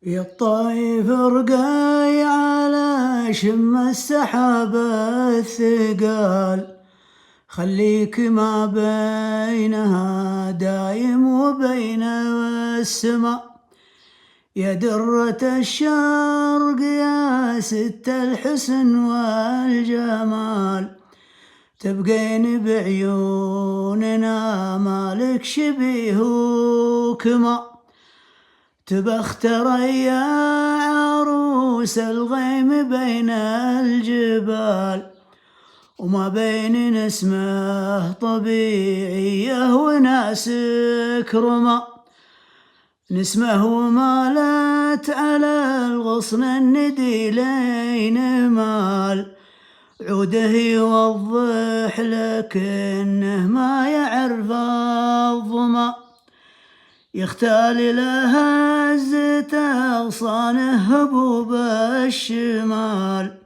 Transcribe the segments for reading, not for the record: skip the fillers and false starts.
يا الطايف رقاي على شم السحاب الثقال، خليك ما بينها دايم وبين السما. يا درة الشرق يا ست الحسن والجمال، تبقين بعيوننا مالك شبيه وكما. تبختر يا عروس الغيم بين الجبال، وما بين نسمه طبيعيه وناس كرما. نسمه ومالت على الغصن النديلين مال، عوده يوضح لك انه ما يعرف الظما. يختال لها هزة أغصانه هبوب الشمال،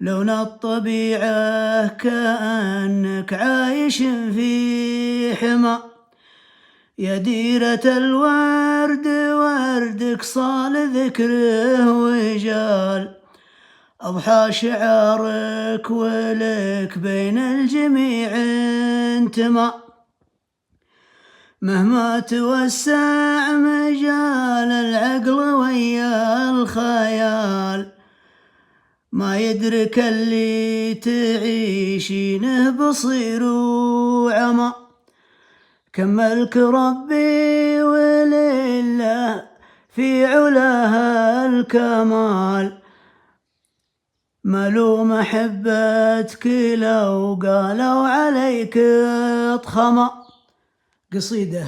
لون الطبيعة كأنك عايش في حما. يا ديرة الورد وردك صال ذكره وجال، أضحى شعارك ولك بين الجميع انتما. مهما توسع مجال العقل ويا الخيال، ما يدرك اللي تعيشينه بصير وعمى. كملك ربي ولله في علاها الكمال، ملو محبتك لو قالوا عليك اضخما. قصيدة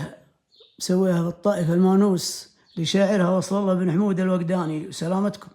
سويها في الطائف المانوس لشاعرها وصل الله بن حمود الوقداني. سلامتكم.